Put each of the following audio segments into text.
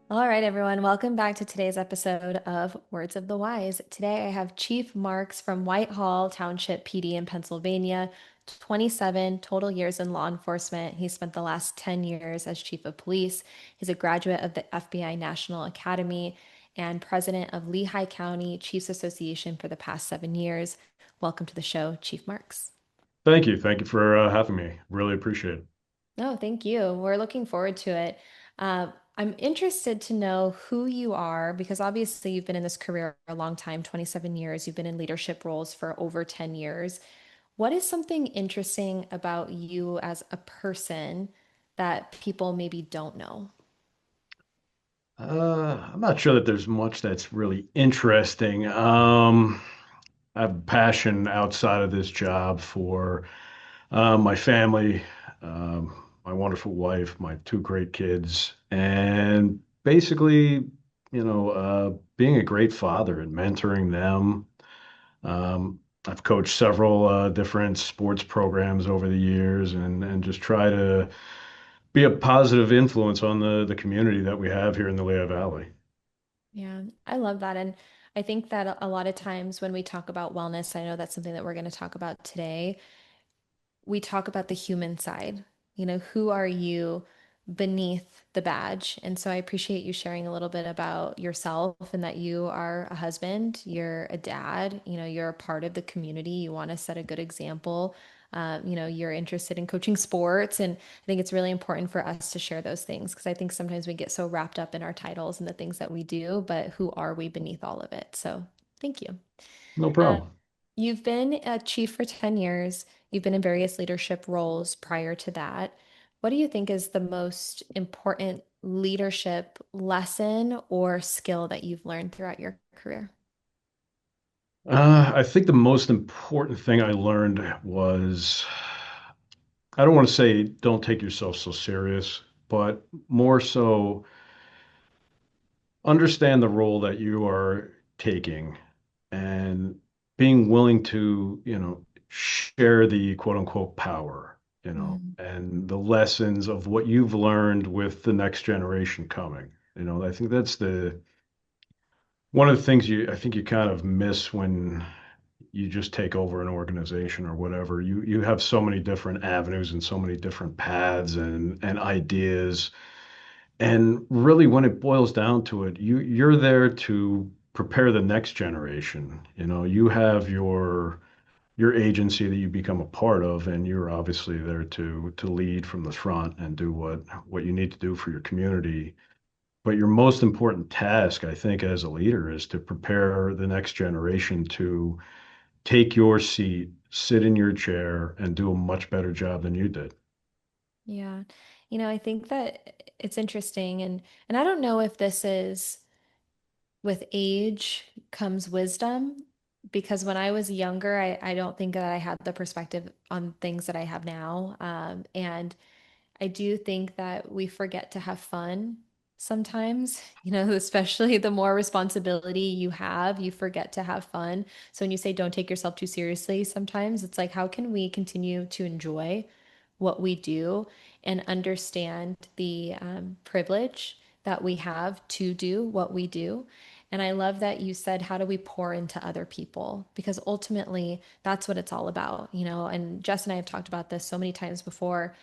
All right, everyone, welcome back to today's episode of Words of the Wise. Today I have Chief Marks from Whitehall Township PD in Pennsylvania, 27 total years in law enforcement. He spent the last 10 years as Chief of Police. He's a graduate of the FBI National Academy and president of Lehigh County Chiefs Association for the past 7 years. Welcome to the show, Chief Marks. Thank you. Thank you for having me. Really appreciate it. No, thank you. We're looking forward to it. I'm interested to know who you are because obviously you've been in this career a long time, 27 years. You've been in leadership roles for over 10 years. What is something interesting about you as a person that people maybe don't know? I'm not sure that there's much that's really interesting. I have a passion outside of this job for my family, my wonderful wife, my two great kids, and basically, being a great father and mentoring them. I've coached several different sports programs over the years and just try to be a positive influence on the community that we have here in the Lehigh Valley. Yeah, I love that. And I think that a lot of times when we talk about wellness, I know that's something that we're going to talk about today. We talk about the human side. Who are you beneath the badge? And so I appreciate you sharing a little bit about yourself and that you are a husband, you're a dad, you're a part of the community. You want to set a good example. You're interested in coaching sports. And I think it's really important for us to share those things because I think sometimes we get so wrapped up in our titles and the things that we do, but who are we beneath all of it? So thank you. No Uh, problem. you've been a chief for 10 years. You've been in various leadership roles prior to that. What do you think is the most important leadership lesson or skill that you've learned throughout your career? I think the most important thing I learned was I don't want to say don't take yourself so serious, but more so understand the role that you are taking and being willing to, share the quote unquote power, Mm. and the lessons of what you've learned with the next generation coming. I think that's the one of the things I think you kind of miss when you just take over an organization or whatever. You have so many different avenues and so many different paths and ideas. And really, when it boils down to it, you're there to prepare the next generation. You have your agency that you become a part of, and you're obviously there to lead from the front and do what you need to do for your community. But your most important task, I think, as a leader is to prepare the next generation to take your seat, sit in your chair, and do a much better job than you did. Yeah. I think that it's interesting and I don't know if this is with age comes wisdom because when I was younger, I don't think that I had the perspective on things that I have now. And I do think that we forget to have fun sometimes, especially the more responsibility you have, you forget to have fun. So when you say don't take yourself too seriously, sometimes it's like, how can we continue to enjoy what we do and understand the privilege that we have to do what we do? And I love that you said, how do we pour into other people? Because ultimately, that's what it's all about, And Jess and I have talked about this so many times before.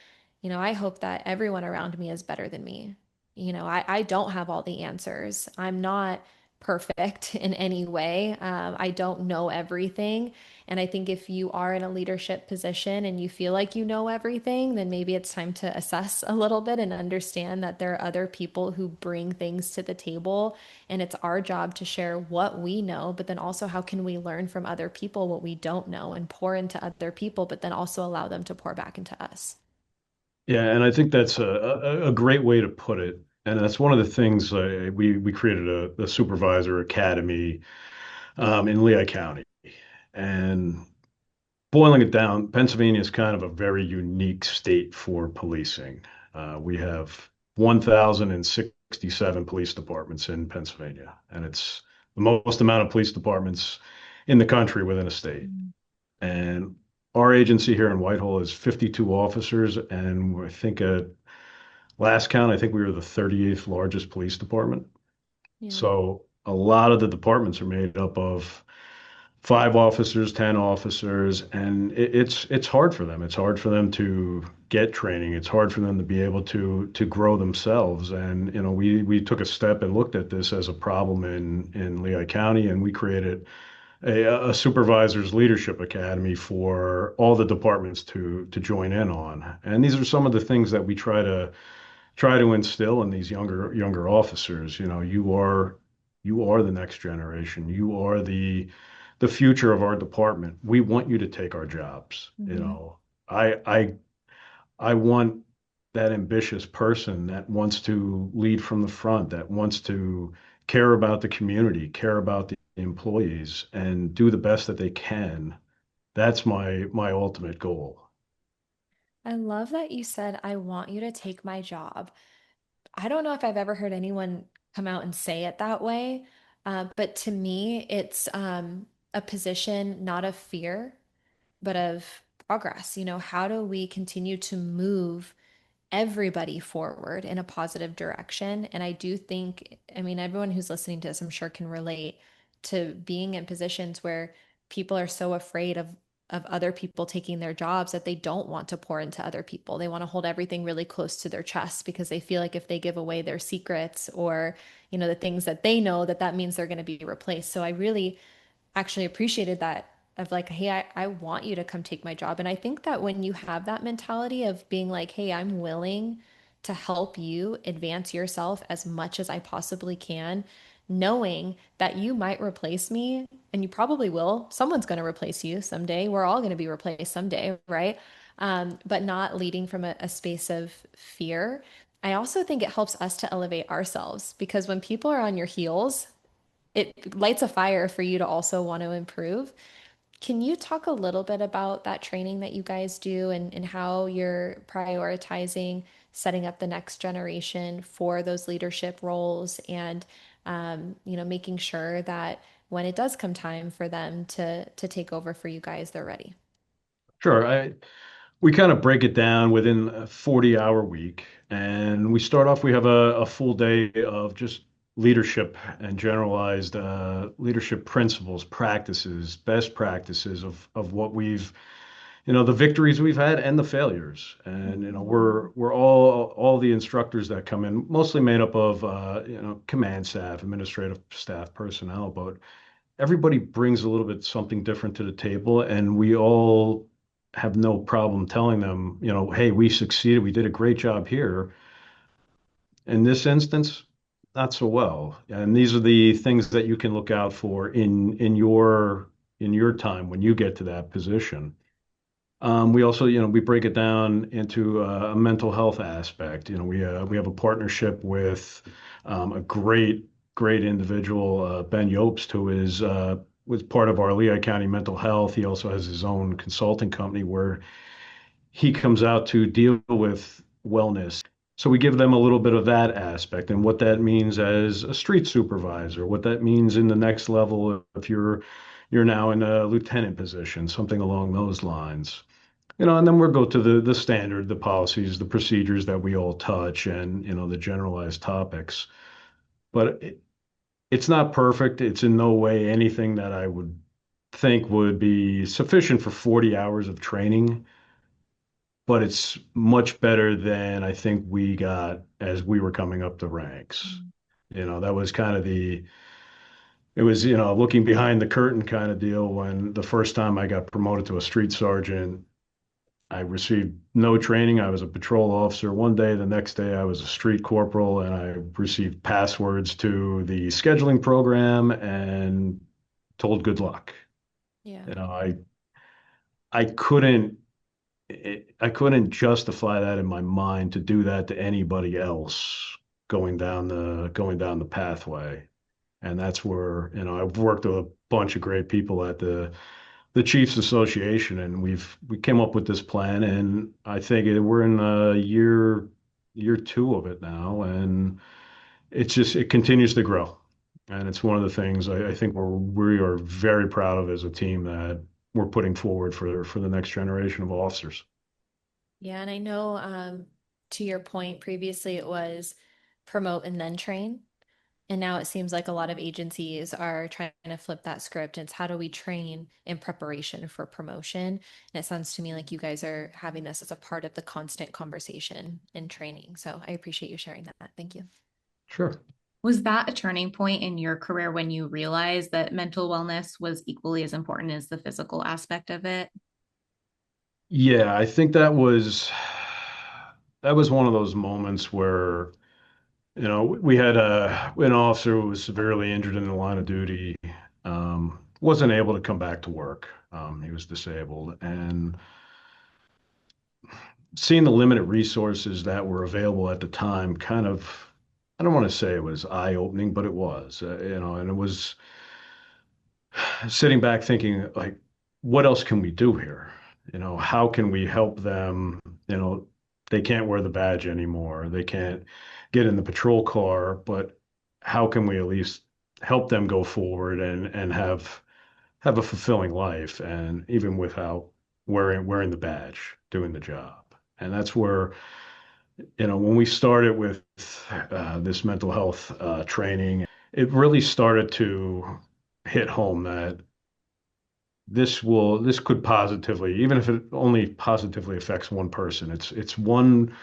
I hope that everyone around me is better than me. I don't have all the answers. I'm not perfect in any way. I don't know everything. And I think if you are in a leadership position and you feel like you know everything, then maybe it's time to assess a little bit and understand that there are other people who bring things to the table. And it's our job to share what we know, but then also how can we learn from other people what we don't know and pour into other people, but then also allow them to pour back into us. Yeah, and I think that's a great way to put it. And that's one of the things we created a supervisor academy in Lehigh County. And boiling it down, Pennsylvania is kind of a very unique state for policing. We have 1,067 police departments in Pennsylvania, and it's the most amount of police departments in the country within a state. And our agency here in Whitehall is 52 officers, and I think last count, I think we were the 38th largest police department. Yeah. So a lot of the departments are made up of 5 officers, 10 officers, and it's hard for them. It's hard for them to get training. It's hard for them to be able to grow themselves. And we took a step and looked at this as a problem in Lehigh County, and we created a supervisors leadership academy for all the departments to join in on. And these are some of the things that we try to instill in these younger officers. You are the next generation. You are the future of our department. We want you to take our jobs. Hmm. I want that ambitious person that wants to lead from the front, that wants to care about the community, care about the employees, and do the best that they can. That's my ultimate goal. I love that you said, I want you to take my job. I don't know if I've ever heard anyone come out and say it that way, but to me, it's a position not of fear, but of progress. How do we continue to move everybody forward in a positive direction? And I do think, I mean, everyone who's listening to this, I'm sure can relate to being in positions where people are so afraid of other people taking their jobs that they don't want to pour into other people. They want to hold everything really close to their chest because they feel like if they give away their secrets or, the things that they know, that means they're going to be replaced. So I really actually appreciated that of like, hey, I want you to come take my job. And I think that when you have that mentality of being like, hey, I'm willing to help you advance yourself as much as I possibly can, knowing that you might replace me and you probably will. Someone's going to replace you someday. We're all going to be replaced someday, right? But not leading from a space of fear. I also think it helps us to elevate ourselves because when people are on your heels, it lights a fire for you to also want to improve. Can you talk a little bit about that training that you guys do and how you're prioritizing setting up the next generation for those leadership roles and making sure that when it does come time for them to take over for you guys, they're ready? Sure. We kind of break it down within a 40-hour week. And we start off, we have a full day of just leadership and generalized leadership principles, practices, best practices of what the victories we've had and the failures. And, we're all the instructors that come in, mostly made up of, command staff, administrative staff, personnel, but everybody brings a little bit something different to the table, and we all have no problem telling them, hey, we succeeded, we did a great job here. In this instance, not so well. And these are the things that you can look out for in your time when you get to that position. We also, we break it down into a mental health aspect. We have a partnership with a great individual, Ben Yobst, who was part of our Lehigh County mental health. He also has his own consulting company where he comes out to deal with wellness. So we give them a little bit of that aspect and what that means as a street supervisor, what that means in the next level if you're now in a lieutenant position, something along those lines. And then we'll go to the standard, the policies, the procedures that we all touch, and the generalized topics. But it's not perfect. It's in no way anything that I would think would be sufficient for 40 hours of training, but it's much better than I think we got as we were coming up the ranks. That was kind of it was, looking behind the curtain kind of deal when the first time I got promoted to a street sergeant. I received no training. I was a patrol officer one day. The next day, I was a street corporal, and I received passwords to the scheduling program and told good luck. Yeah. You know, I I couldn't I couldn't justify that in my mind to do that to anybody else going down the pathway. And that's where, I've worked with a bunch of great people at the Chiefs Association, and we came up with this plan, and I think we're in year two of it now, and it continues to grow, and it's one of the things I think we are very proud of as a team that we're putting forward for the next generation of officers. Yeah, and I know to your point, previously it was promote and then train. And now it seems like a lot of agencies are trying to flip that script. It's how do we train in preparation for promotion? And it sounds to me like you guys are having this as a part of the constant conversation and training. So I appreciate you sharing that. Thank you. Sure. Was that a turning point in your career when you realized that mental wellness was equally as important as the physical aspect of it? Yeah, I think that was one of those moments where, we had an officer who was severely injured in the line of duty, wasn't able to come back to work. He was disabled, and seeing the limited resources that were available at the time kind of, I don't want to say it was eye-opening, but it was, and it was sitting back thinking like, what else can we do here? How can we help them? They can't wear the badge anymore. They can't get in the patrol car, but how can we at least help them go forward and have a fulfilling life, and even without wearing the badge, doing the job. And that's where, when we started with this mental health training, it really started to hit home that this could positively, even if it only positively affects one person, it's one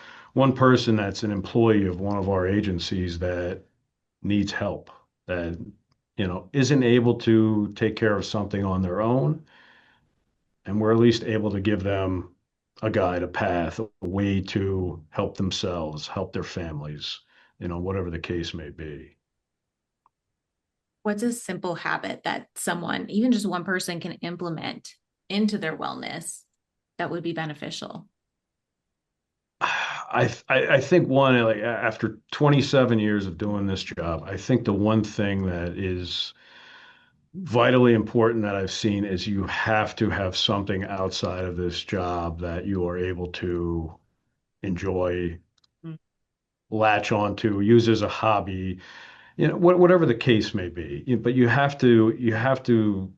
person that's an employee of one of our agencies that needs help, that isn't able to take care of something on their own, and we're at least able to give them a guide, a path, a way to help themselves, help their families, whatever the case may be. What's a simple habit that someone, even just one person, can implement into their wellness that would be beneficial? I think one, like after 27 years of doing this job, I think the one thing that is vitally important that I've seen is you have to have something outside of this job that you are able to enjoy, latch onto, use as a hobby, whatever the case may be. But you have to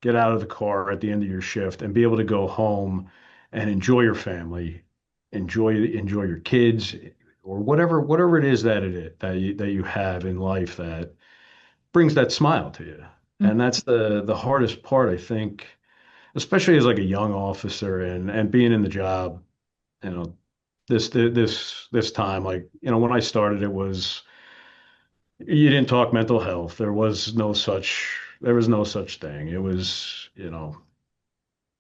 get out of the car at the end of your shift and be able to go home and enjoy your family, enjoy your kids, or whatever it is that you have in life that brings that smile to you. And that's the hardest part, I think, especially as like a young officer and being in the job, you know, this time, like, when I started, it was, you didn't talk mental health. There was no such thing. It was,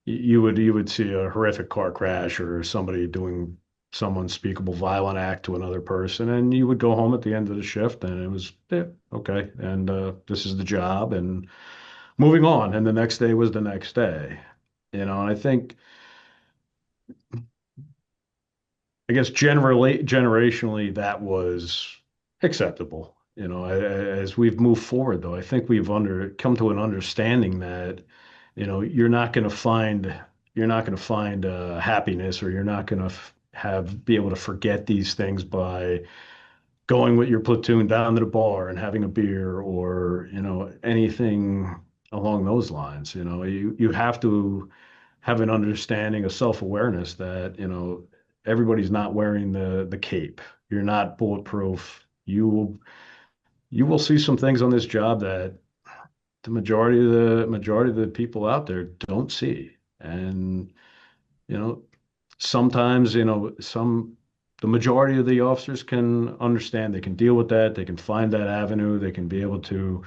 you would see a horrific car crash or somebody doing some unspeakable violent act to another person, and you would go home at the end of the shift, and it was, yeah, okay, and this is the job, and moving on. And the next day was the next day. And I think, I guess generally, generationally, that was acceptable. As we've moved forward, though, I think we've come to an understanding that, you're not going to find happiness, or you're not going to be able to forget these things by going with your platoon down to the bar and having a beer, or anything along those lines. You have to have an understanding, a self-awareness that, everybody's not wearing the cape. You're not bulletproof. You will see some things on this job that the majority of the people out there don't see. And, you know, sometimes, the majority of the officers can understand, they can deal with that, they can find that avenue, they can be able to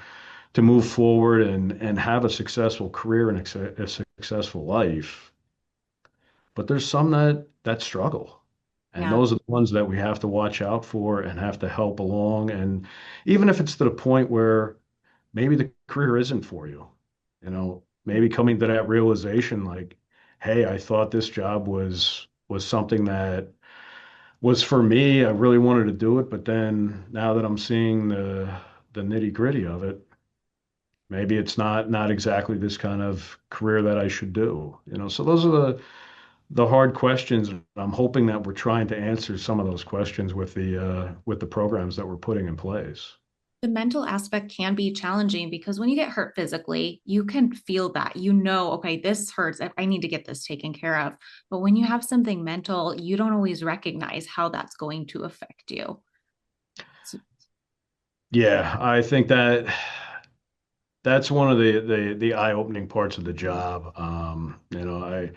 move forward and have a successful career and a successful life. But there's some that struggle. And Yeah. those are the ones that we have to watch out for and have to help along. And even if it's to the point where maybe the career isn't for you, maybe coming to that realization, like, hey, I thought this job was something that was for me. I really wanted to do it, but then now that I'm seeing the nitty-gritty of it, maybe it's not exactly this kind of career that I should do. So those are the hard questions. I'm hoping that we're trying to answer some of those questions with the programs that we're putting in place. The mental aspect can be challenging because when you get hurt physically, you can feel that. You know, okay, this hurts. I need to get this taken care of. But when you have something mental, you don't always recognize how that's going to affect you. So, Yeah, I think that that's one of the eye-opening parts of the job. I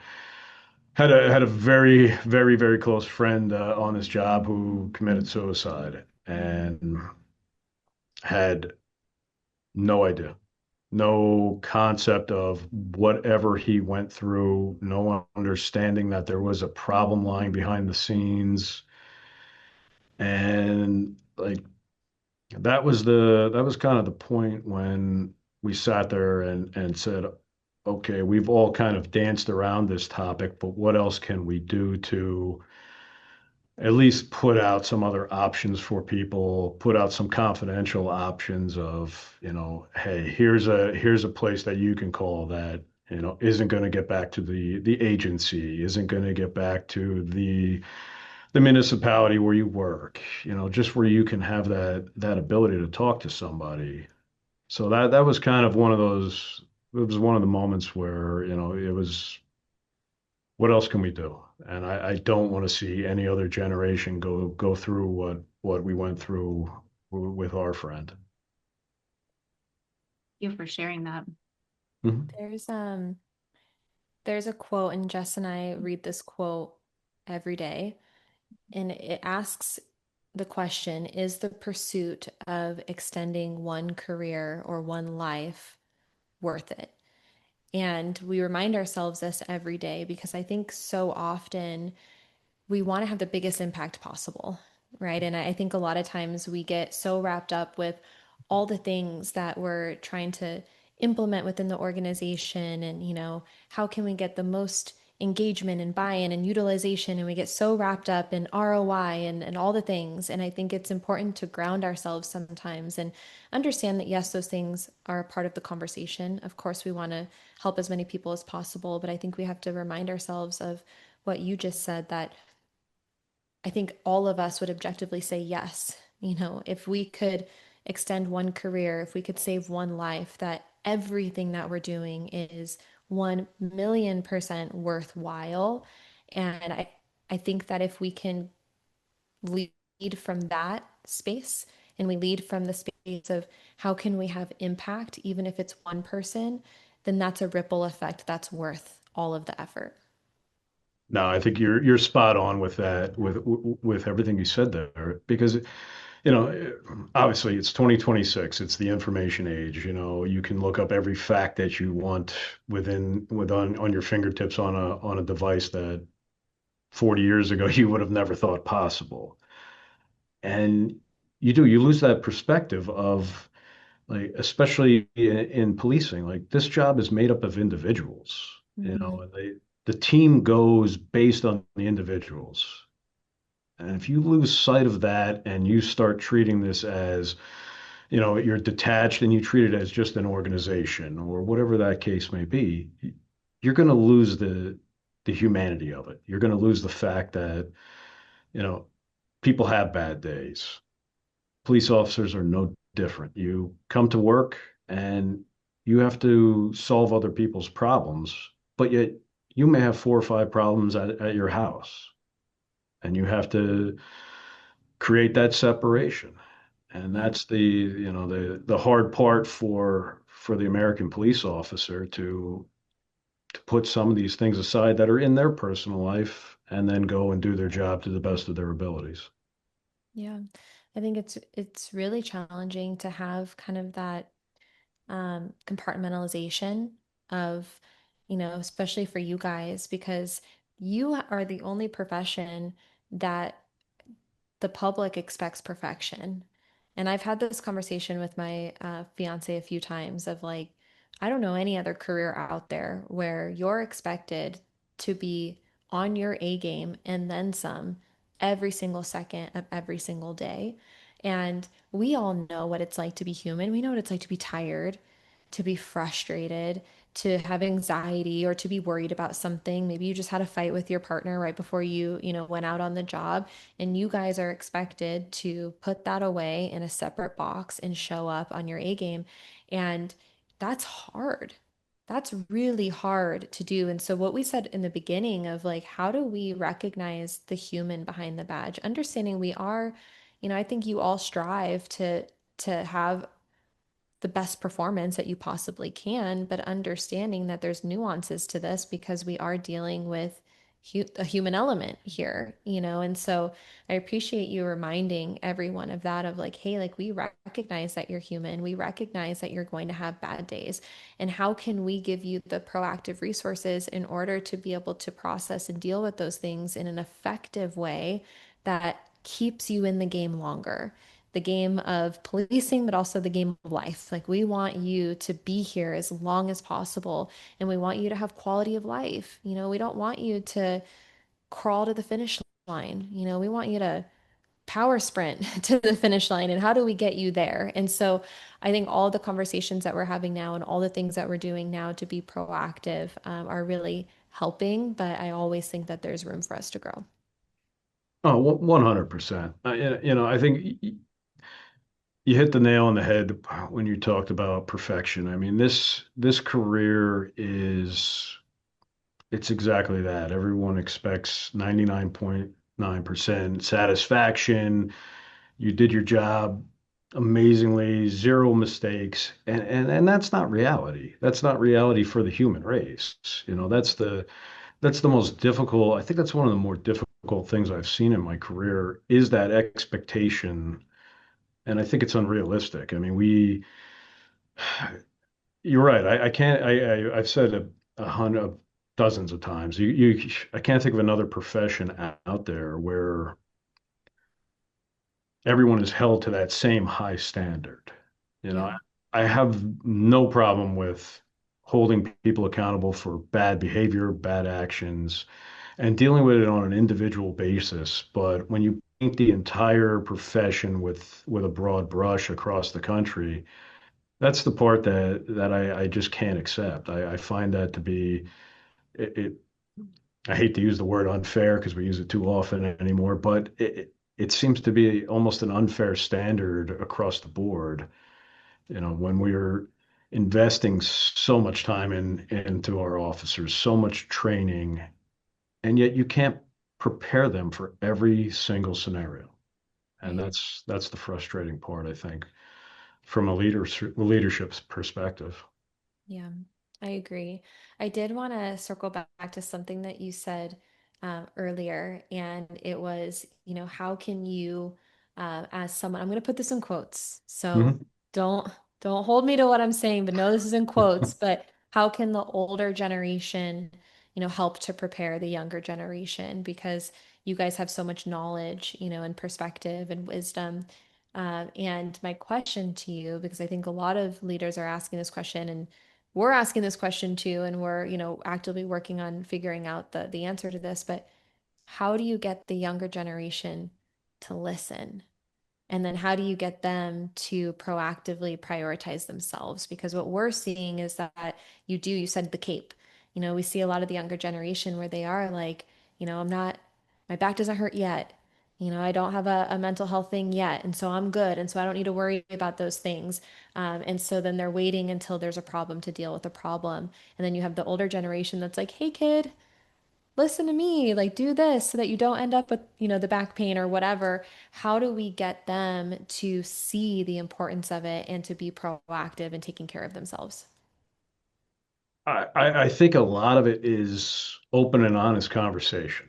had a very close friend on this job who committed suicide and had no idea, no concept of whatever he went through, no understanding that there was a problem lying behind the scenes, and like that was kind of the point when we sat there and said, okay, we've all kind of danced around this topic, but what else can we do to at least put out some other options for people, put out some confidential options of, hey, here's a place that you can call that, isn't going to get back to the agency, isn't going to get back to the municipality where you work, just where you can have that ability to talk to somebody. So that was kind of one of those, it was one of the moments where, it was, what else can we do? And I don't want to see any other generation go through what we went through with our friend. thank you for sharing that. Mhm. There's um there's a quote, and Jess and I read this quote every day, and it asks the question, is the pursuit of extending one career or one life worth it? And we remind ourselves this every day because I think so often we want to have the biggest impact possible, right? And I think a lot of times we get so wrapped up with all the things that we're trying to implement within the organization and, how can we get the most engagement and buy-in and utilization, and we get so wrapped up in ROI and all the things. And I think it's important to ground ourselves sometimes and understand that yes, those things are a part of the conversation. Of course, we want to help as many people as possible, but I think we have to remind ourselves of what you just said, that I think all of us would objectively say yes. If we could extend one career, if we could save one life, that everything that we're doing is 1,000,000% worthwhile. And I think that if we can lead from that space and we lead from the space of how can we have impact, even if it's one person, then that's a ripple effect that's worth all of the effort. No, I think you're spot on with that, with everything you said there, because obviously it's 2026, it's the information age. You can look up every fact that you want on your fingertips on a device that 40 years ago you would have never thought possible. And you lose that perspective of, like, especially in policing, like this job is made up of individuals, Mhm. and the team goes based on the individuals. And if you lose sight of that and you start treating this as, you're detached and you treat it as just an organization or whatever that case may be, you're going to lose the humanity of it. You're going to lose the fact that, you know, people have bad days. Police officers are no different. You come to work and you have to solve other people's problems, but yet you may have four or five problems at your house, and you have to create that separation. And Yeah. that's the hard part for the American police officer to put some of these things aside that are in their personal life and then go and do their job to the best of their abilities. Yeah. I think it's really challenging to have kind of that compartmentalization of, especially for you guys, because you are the only profession that the public expects perfection. And I've had this conversation with my fiance a few times of like, I don't know any other career out there where you're expected to be on your A game and then some every single second of every single day. And we all know what it's like to be human. We know what it's like to be tired, to be frustrated, to have anxiety or to be worried about something. Maybe you just had a fight with your partner right before you went out on the job, and you guys are expected to put that away in a separate box and show up on your A game. And that's hard. That's really hard to do. And so, what we said in the beginning of like, how do we recognize the human behind the badge? Understanding we are, I think you all strive to have the best performance that you possibly can, but understanding that there's nuances to this because we are dealing with a human element here, and so I appreciate you reminding everyone of that, of like, hey, like we recognize that you're human, we recognize that you're going to have bad days, and how can we give you the proactive resources in order to be able to process and deal with those things in an effective way that keeps you in the game longer, the game of policing, but also the game of life. Like we want you to be here as long as possible, and we want you to have quality of life. We don't want you to crawl to the finish line. We want you to power sprint to the finish line. And how do we get you there? And so I think all the conversations that we're having now and all the things that we're doing now to be proactive are really helping. But I always think that there's room for us to grow. Oh, 100%. I think you hit the nail on the head when you talked about perfection. I mean, this career is it's exactly that. Everyone expects 99.9% satisfaction. You did your job amazingly, zero mistakes. And that's not reality. That's not reality for the human race. That's the most difficult. I think that's one of the more difficult things I've seen in my career is that expectation. And I think it's unrealistic. I mean, you're right. I can't, I've said a hundred, dozens of times, I can't think of another profession out there where everyone is held to that same high standard. You know, Yeah. I have no problem with holding people accountable for bad behavior, bad actions, and dealing with it on an individual basis. But when you paint the entire profession with a broad brush across the country, that's the part that I just can't accept. I find that to be it, I hate to use the word unfair because we use it too often anymore, but it seems to be almost an unfair standard across the board. When we're investing so much time into our officers, so much training, and yet you can't prepare them for every single scenario. And Right. that's the frustrating part, I think, from a leadership's perspective. Yeah, I agree. I did want to circle back to something that you said earlier, and it was, how can you, as someone, I'm going to put this in quotes, so Mhm. don't don't hold me to what I'm saying, but no, this is in quotes. But how can the older generation, help to prepare the younger generation? Because you guys have so much knowledge, and perspective and wisdom. And my question to you, because I think a lot of leaders are asking this question, and we're asking this question too, and we're, actively working on figuring out the answer to this, but how do you get the younger generation to listen? And then how do you get them to proactively prioritize themselves? Because what we're seeing is that you said the cape. We see a lot of the younger generation where they are like, I'm not, my back doesn't hurt yet. I don't have a mental health thing yet. And so I'm good. And so I don't need to worry about those things. And so then they're waiting until there's a problem to deal with the problem. And then you have the older generation that's like, hey, kid, listen to me, like do this so that you don't end up with, the back pain or whatever. How do we get them to see the importance of it and to be proactive and taking care of themselves? I think a lot of it is open and honest conversation,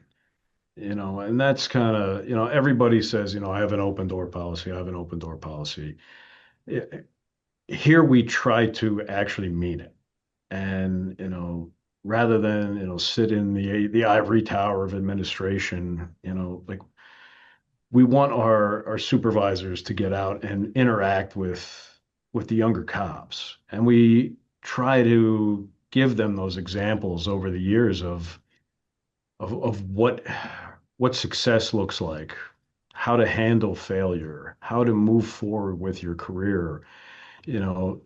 and that's kind of, everybody says, I have an open door policy, I have an open door policy. I- Here we try to actually mean it. And, rather than, sit in the ivory tower of administration, like we want our supervisors to get out and interact with the younger cops. And we try to give them those examples over the years of what success looks like, how to handle failure, how to move forward with your career. You know,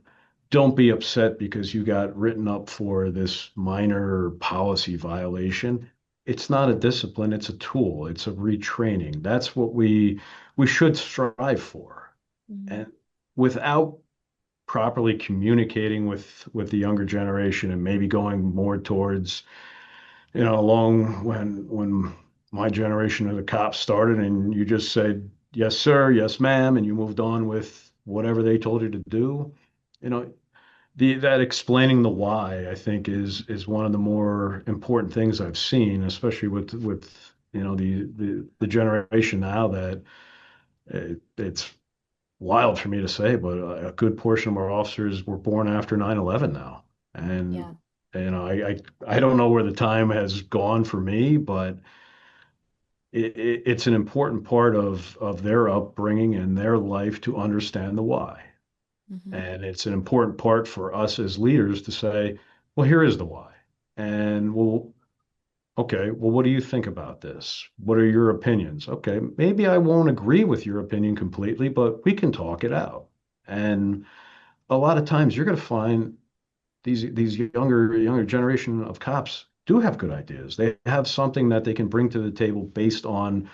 don't be upset because you got written up for this minor policy violation. It's not a discipline, it's a tool, it's a retraining. That's what we should strive for. Mhm. And without properly communicating with the younger generation and maybe going more towards, along when my generation of the cops started and you just said, yes, sir, yes, ma'am, and you moved on with whatever they told you to do. You know, that explaining the why, I think, is one of the more important things I've seen, especially with the generation now that it's wild for me to say, but a good portion of our officers were born after 9/11 now. And, Yeah. I don't know where the time has gone for me, but it's an important part of their upbringing and their life to understand the why. Hmm. And it's an important part for us as leaders to say, well, here is the why. And well, okay, well, what do you think about this? What are your opinions? Okay, maybe I won't agree with your opinion completely, but we can talk it out. And a lot of times you're going to find these younger generation of cops do have good ideas. They have something that they can bring to the table based on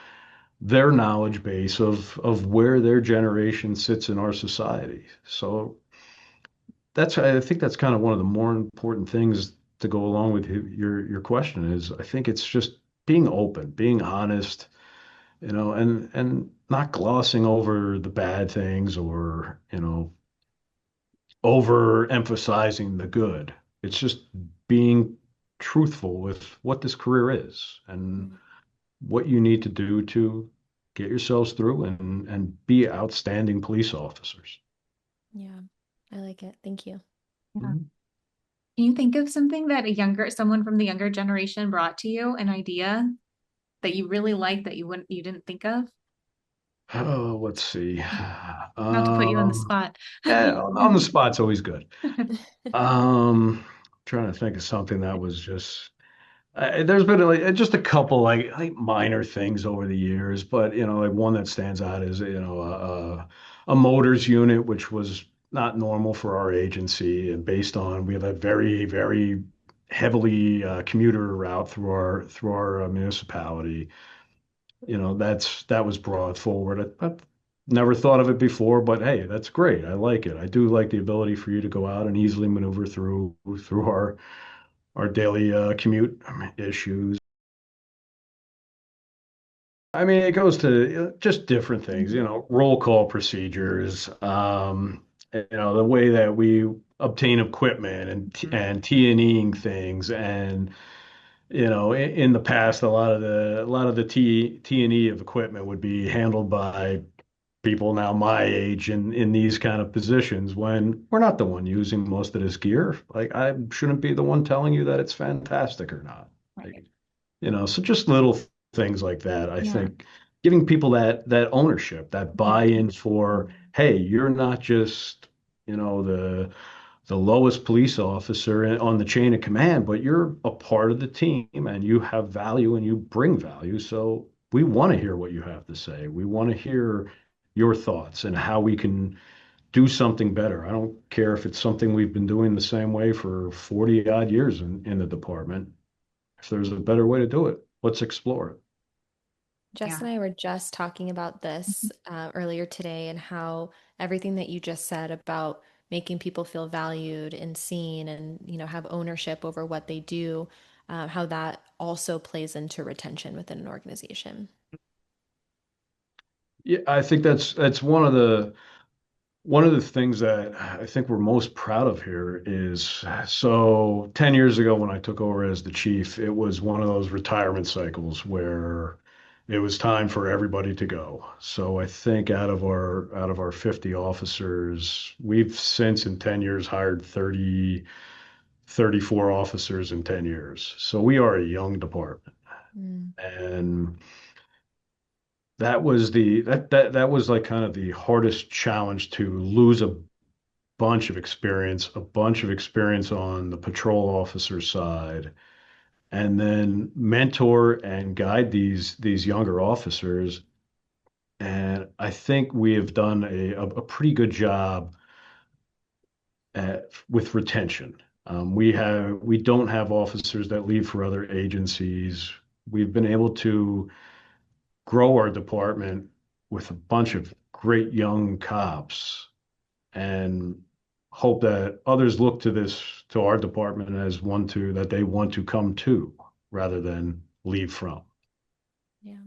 their knowledge base of where their generation sits in our society. So I think that's kind of one of the more important things to go along with your question is I think it's just being open, being honest, and not glossing over the bad things or, overemphasizing the good. It's just being truthful with what this career is and what you need to do to get yourselves through and be outstanding police officers. Yeah. I like it. Thank you. Yeah. Mhm. Can you think of something that someone from the younger generation brought to you, an idea that you really liked that you didn't think of? Oh, let's see. Not to put you on the Um, spot. yeah, on the spot's always good. Um, Trying to think of something that was just. There's been like just a couple like minor things over the years, but like one that stands out is a motors unit, which was not normal for our agency, and based on we have a very heavily commuter route through our municipality. That was brought forward. I've never thought of it before, but hey, that's great. I like it. I do like the ability for you to go out and easily maneuver through our daily commute issues. I mean, it goes to just different things, roll call procedures, the way that we obtain equipment and T&Eing things, and in the past, a lot of the T&E of equipment would be handled by people now my age in these kind of positions when we're not the one using most of this gear. Like I shouldn't be the one telling you that it's fantastic or not. Right. Like, so just little things like that. I Yeah. think giving people that ownership, that Mhm. buy-in for, hey, you're not just, the lowest police officer on the chain of command, but you're a part of the team and you have value and you bring value. So we want to hear what you have to say. We want to hear your thoughts and how we can do something better. I don't care if it's something we've been doing the same way for 40 odd years in the department. If there's a better way to do it, let's explore it. Jess Yeah. and I were just talking about this earlier today and how everything that you just said about making people feel valued and seen and, have ownership over what they do, how that also plays into retention within an organization. Yeah, I think that's one of the things that I think we're most proud of here is so 10 years ago when I took over as the chief, it was one of those retirement cycles where it was time for everybody to go. So I think out of our 50 officers, we've since in 10 years hired 34 officers in 10 years. So we are a young department. Mm. And that was like kind of the hardest challenge to lose a bunch of experience on the patrol officer side, and then mentor and guide these younger officers. And I think we have done a pretty good job with retention. We don't have officers that leave for other agencies. We've been able to grow our department with a bunch of great young cops and hope that others look to our department as one to that they want to come to rather than leave from. Yeah.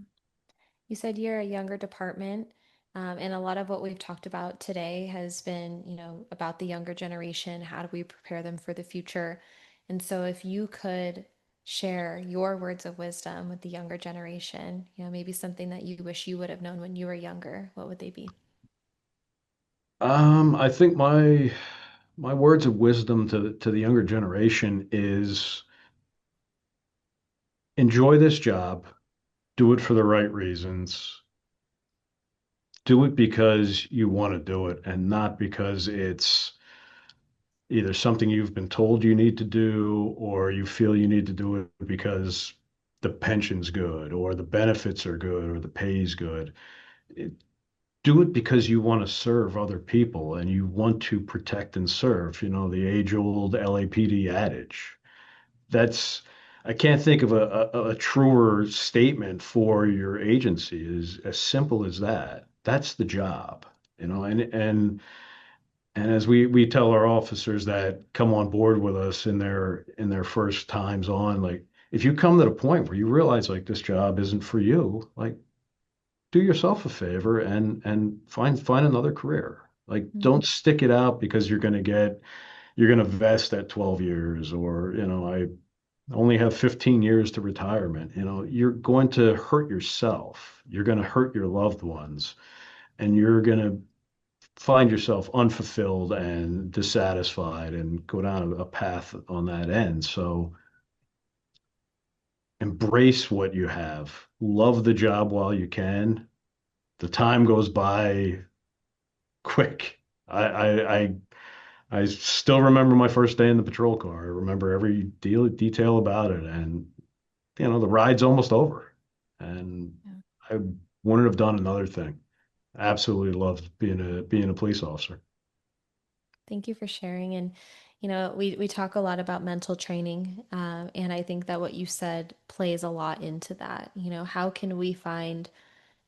You said you're a younger department, and a lot of what we've talked about today has been, about the younger generation. How do we prepare them for the future? And so, if you could share your words of wisdom with the younger generation, maybe something that you wish you would have known when you were younger, what would they be? I think my words of wisdom to the younger generation is enjoy this job, do it for the right reasons, do it because you want to do it and not because it's either something you've been told you need to do or you feel you need to do it because the pension's good or the benefits are good or the pay's good. It, do it because you want to serve other people and you want to protect and serve, the age-old LAPD adage. That's I can't think of a truer statement for your agency is as simple as that. That's the job, and as we tell our officers that come on board with us in their first times on, like if you come to the point where you realize like this job isn't for you, like do yourself a favor and find another career. Like Mm. don't stick it out because you're gonna vest at 12 years or I only have 15 years to retirement. You're going to hurt yourself. You're going to hurt your loved ones and you're going to find yourself unfulfilled and dissatisfied and go down a path on that end. So embrace what you have. Love the job while you can. The time goes by quick. I still remember my first day in the patrol car. I remember every detail about it, and the ride's almost over, and Yeah. I wouldn't have done another thing. Absolutely loved being a police officer. Thank you for sharing. And, we talk a lot about mental training. And I think that what you said plays a lot into that. How can we find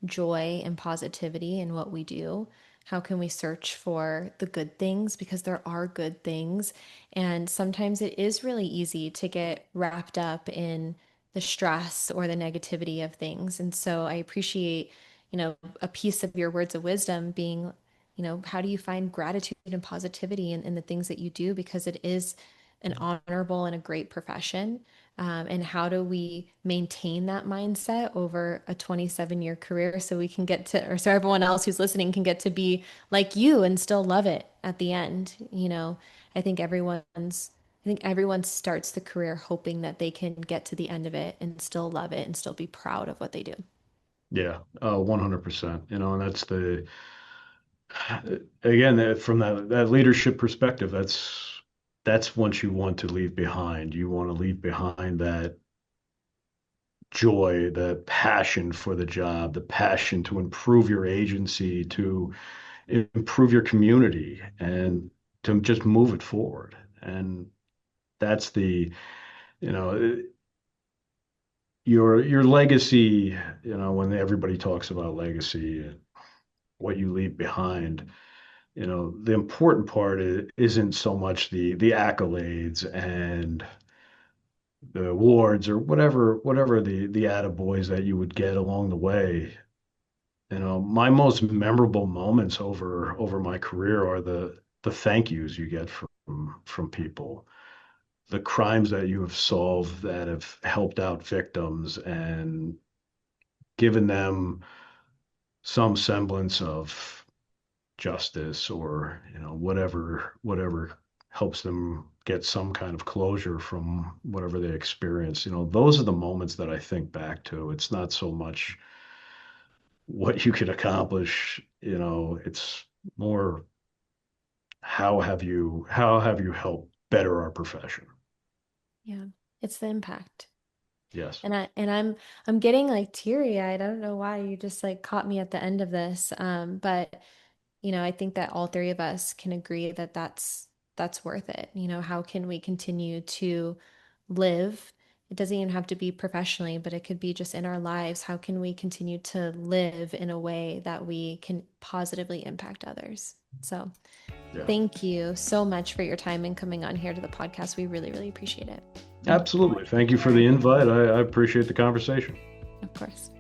joy and positivity in what we do? How can we search for the good things? Because there are good things. And sometimes it is really easy to get wrapped up in the stress or the negativity of things. And so I appreciate, a piece of your words of wisdom being, how do you find gratitude and positivity in the things that you do? Because it is an honorable and a great profession. And how do we maintain that mindset over a 27-year career so we can get to, or so everyone else who's listening can get to be like you and still love it at the end? I think everyone starts the career hoping that they can get to the end of it and still love it and still be proud of what they do. Yeah, 100%. And that's again from that leadership perspective. That's what you want to leave behind. You want to leave behind that joy, the passion for the job, the passion to improve your agency, to improve your community, and to just move it forward. And that's you know, your legacy, when everybody talks about legacy and what you leave behind, the important part isn't so much the accolades and the awards or whatever the attaboys that you would get along the way. My most memorable moments over my career are the thank yous you get from people, the crimes that you have solved that have helped out victims and given them some semblance of justice or whatever helps them get some kind of closure from whatever they experience. Those are the moments that I think back to. It's not so much what you could accomplish, it's more how have you helped better our profession. Yeah. It's the impact. Yes. And I'm getting like teary-eyed. I don't know why you just like caught me at the end of this. But I think that all three of us can agree that that's that's worth it? How can we continue to live? It doesn't even have to be professionally, but it could be just in our lives. How can we continue to live in a way that we can positively impact others? So Yeah, thank you so much for your time and coming on here to the podcast. We really, really appreciate it. absolutely. Thank you for the invite. I appreciate the conversation. Of course.